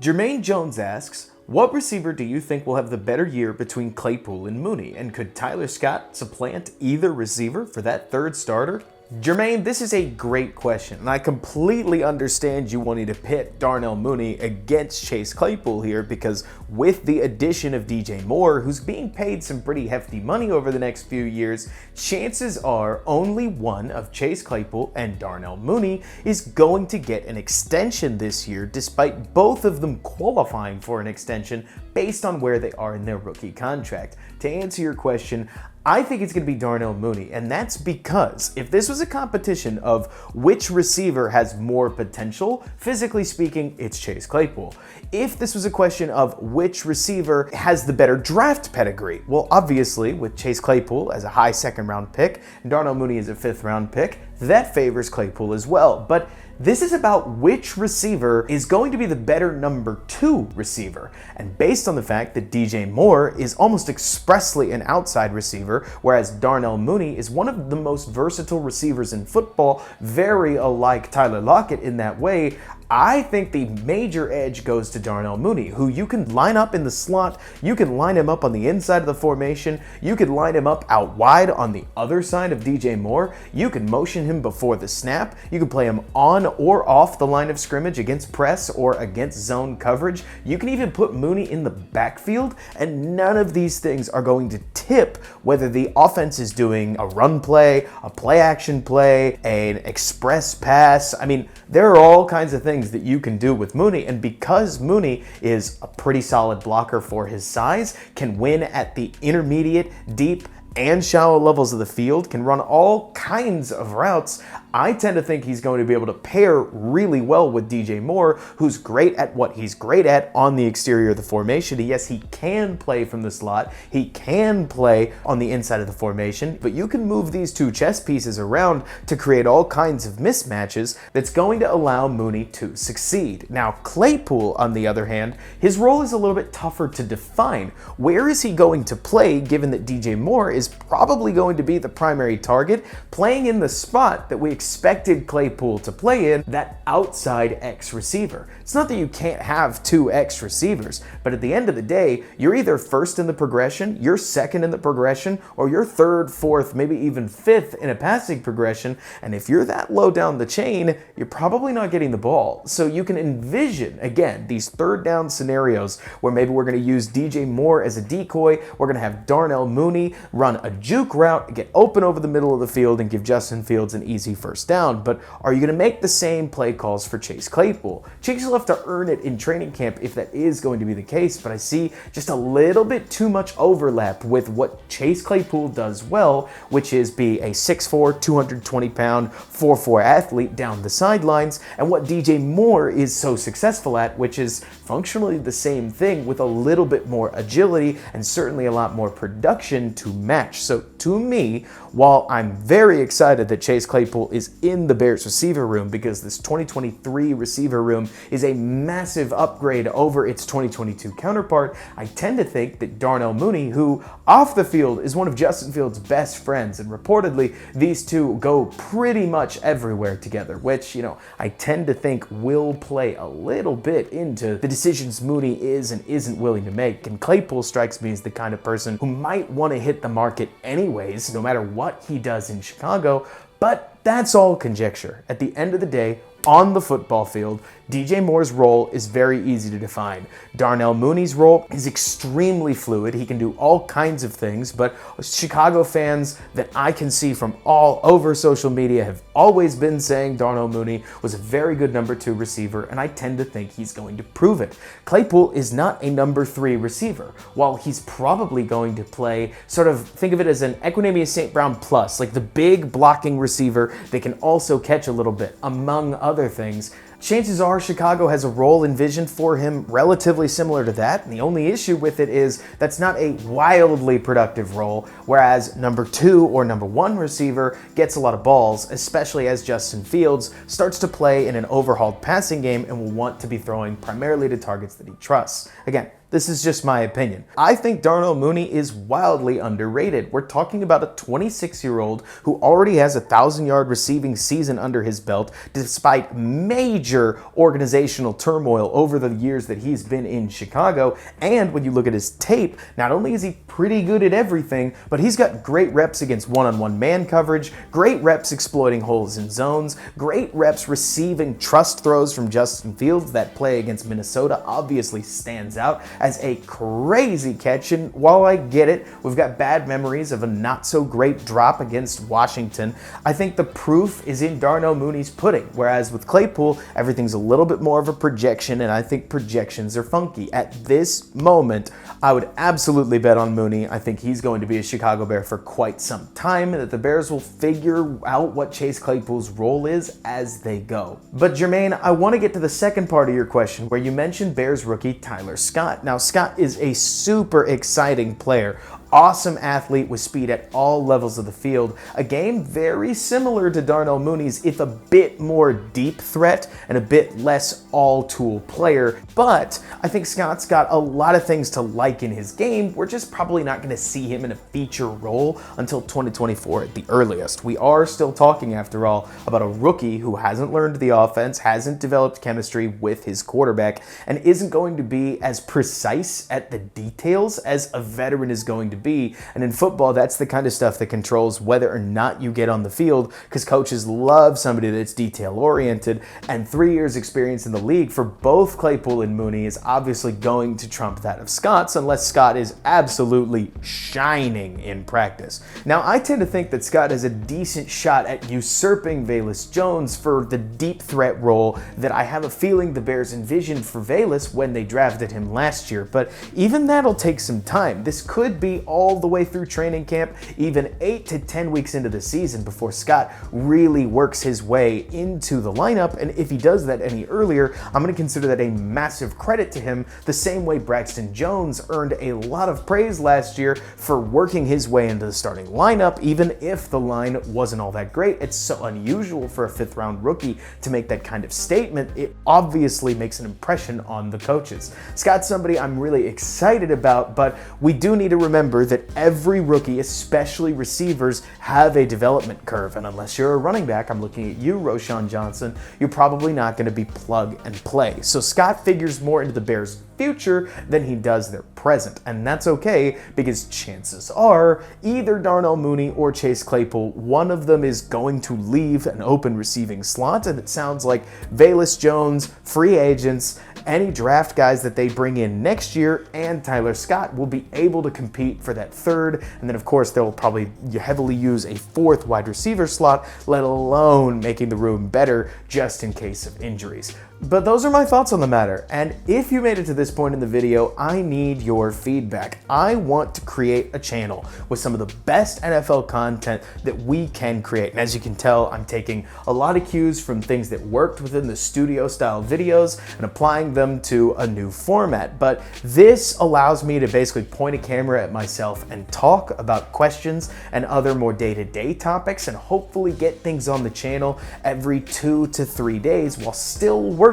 Jermaine Jones asks, what receiver do you think will have the better year between Claypool and Mooney? And could Tyler Scott supplant either receiver for that third starter? Jermaine, this is a great question, and I completely understand you wanting to pit Darnell Mooney against Chase Claypool here because with the addition of DJ Moore, who's being paid some pretty hefty money over the next few years, chances are only one of Chase Claypool and Darnell Mooney is going to get an extension this year, despite both of them qualifying for an extension based on where they are in their rookie contract. To answer your question, I think it's going to be Darnell Mooney, and that's because if this was a competition of which receiver has more potential, physically speaking, it's Chase Claypool. If this was a question of which receiver has the better draft pedigree, well, obviously, with Chase Claypool as a high second-round pick and Darnell Mooney as a fifth-round pick, that favors Claypool as well. But this is about which receiver is going to be the better number 2 receiver. And based on the fact that DJ Moore is almost expressly an outside receiver, whereas Darnell Mooney is one of the most versatile receivers in football, very alike Tyler Lockett in that way, I think the major edge goes to Darnell Mooney, who you can line up in the slot, you can line him up on the inside of the formation, you can line him up out wide on the other side of DJ Moore, you can motion him before the snap, you can play him on or off the line of scrimmage against press or against zone coverage, you can even put Mooney in the backfield, and none of these things are going to tip whether the offense is doing a run play, a play action play, an express pass. I mean, there are all kinds of things that you can do with Mooney, and because Mooney is a pretty solid blocker for his size, can win at the intermediate, deep, and shallow levels of the field, can run all kinds of routes, I tend to think he's going to be able to pair really well with DJ Moore, who's great at what he's great at on the exterior of the formation. Yes, he can play from the slot, he can play on the inside of the formation, but you can move these two chess pieces around to create all kinds of mismatches that's going to allow Mooney to succeed. Now, Claypool, on the other hand, his role is a little bit tougher to define. Where is he going to play, given that DJ Moore is probably going to be the primary target, playing in the spot that we expected Claypool to play in, that outside X receiver. It's not that you can't have 2 X receivers, but at the end of the day, you're either first in the progression, you're second in the progression, or you're third, fourth, maybe even fifth in a passing progression, and if you're that low down the chain, you're probably not getting the ball. So you can envision, again, these third down scenarios where maybe we're going to use DJ Moore as a decoy, we're going to have Darnell Mooney run a juke route, get open over the middle of the field, and give Justin Fields an easy first down. But are you going to make the same play calls for Chase Claypool? Chase will have to earn it in training camp if that is going to be the case, but I see just a little bit too much overlap with what Chase Claypool does well, which is be a 6'4", 220-pound, 4'4" athlete down the sidelines, and what DJ Moore is so successful at, which is functionally the same thing with a little bit more agility and certainly a lot more production to match. So to me, while I'm very excited that Chase Claypool is in the Bears receiver room because this 2023 receiver room is a massive upgrade over its 2022 counterpart, I tend to think that Darnell Mooney, who off the field is one of Justin Fields' best friends, and reportedly these two go pretty much everywhere together, which, you know, I tend to think will play a little bit into the decisions Mooney is and isn't willing to make. And Claypool strikes me as the kind of person who might want to hit the market anyways, no matter what he does in Chicago, but that's all conjecture. At the end of the day, on the football field, DJ Moore's role is very easy to define. Darnell Mooney's role is extremely fluid. He can do all kinds of things, but Chicago fans that I can see from all over social media have always been saying Darnell Mooney was a very good number 2 receiver, and I tend to think he's going to prove it. Claypool is not a number 3 receiver. While he's probably going to play, sort of think of it as an Equanimeous St. Brown plus, like the big blocking receiver that can also catch a little bit, among other things, chances are Chicago has a role envisioned for him relatively similar to that, and the only issue with it is that's not a wildly productive role, whereas number 2 or number 1 receiver gets a lot of balls, especially as Justin Fields starts to play in an overhauled passing game and will want to be throwing primarily to targets that he trusts. Again, This is just my opinion. I think Darnell Mooney is wildly underrated. We're talking about a 26-year-old who already has a 1,000-yard receiving season under his belt, despite major organizational turmoil over the years that he's been in Chicago. And when you look at his tape, not only is he pretty good at everything, but he's got great reps against one-on-one man coverage, great reps exploiting holes in zones, great reps receiving trust throws from Justin Fields. That play against Minnesota obviously stands out as a crazy catch, and while I get it, we've got bad memories of a not so great drop against Washington, I think the proof is in Darnell Mooney's pudding, whereas with Claypool, everything's a little bit more of a projection, and I think projections are funky. At this moment, I would absolutely bet on Mooney. I think he's going to be a Chicago Bear for quite some time, and that the Bears will figure out what Chase Claypool's role is as they go. But Jermaine, I want to get to the second part of your question, where you mentioned Bears rookie Tyler Scott. Now, Scott is a super exciting player. Awesome athlete with speed at all levels of the field. A game very similar to Darnell Mooney's, if a bit more deep threat and a bit less all-tool player. But I think Scott's got a lot of things to like in his game. We're just probably not going to see him in a feature role until 2024 at the earliest. We are still talking, after all, about a rookie who hasn't learned the offense, hasn't developed chemistry with his quarterback, and isn't going to be as precise at the details as a veteran is going to be. And in football, that's the kind of stuff that controls whether or not you get on the field, because coaches love somebody that's detail oriented, and 3 years experience in the league for both Claypool and Mooney is obviously going to trump that of Scott's, unless Scott is absolutely shining in practice. Now, I tend to think that Scott has a decent shot at usurping Velus Jones for the deep threat role that I have a feeling the Bears envisioned for Velus when they drafted him last year, but even that'll take some time. This could be all the way through training camp, even 8 to 10 weeks into the season, before Scott really works his way into the lineup. And if he does that any earlier, I'm going to consider that a massive credit to him, the same way Braxton Jones earned a lot of praise last year for working his way into the starting lineup, even if the line wasn't all that great. It's so unusual for a 5th round rookie to make that kind of statement. It obviously makes an impression on the coaches. Scott's somebody I'm really excited about, but we do need to remember that every rookie, especially receivers, have a development curve. And unless you're a running back, I'm looking at you, Roschon Johnson, you're probably not going to be plug and play. So Scott figures more into the Bears' future than he does their present. And that's okay, because chances are either Darnell Mooney or Chase Claypool, one of them is going to leave an open receiving slot. And it sounds like Velus Jones, free agents, any draft guys that they bring in next year, and Tyler Scott will be able to compete for that third. And then, of course, they'll probably heavily use a 4th wide receiver slot, let alone making the room better just in case of injuries. But those are my thoughts on the matter, and if you made it to this point in the video, I need your feedback. I want to create a channel with some of the best NFL content that we can create. And as you can tell, I'm taking a lot of cues from things that worked within the studio style videos and applying them to a new format. But this allows me to basically point a camera at myself and talk about questions and other more day-to-day topics, and hopefully get things on the channel every 2 to 3 days while still working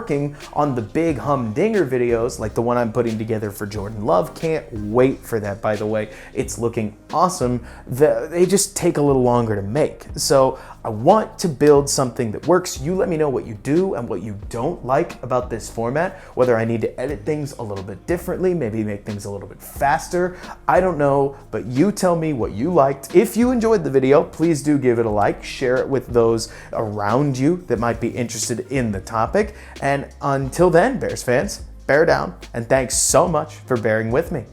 on the big humdinger videos like the one I'm putting together for Jordan Love. Can't wait for that, by the way. It's looking awesome. They just take a little longer to make. So I want to build something that works. You let me know what you do and what you don't like about this format, whether I need to edit things a little bit differently, maybe make things a little bit faster. I don't know, but you tell me what you liked. If you enjoyed the video, please do give it a like, share it with those around you that might be interested in the topic. And until then, Bears fans, bear down, and thanks so much for bearing with me.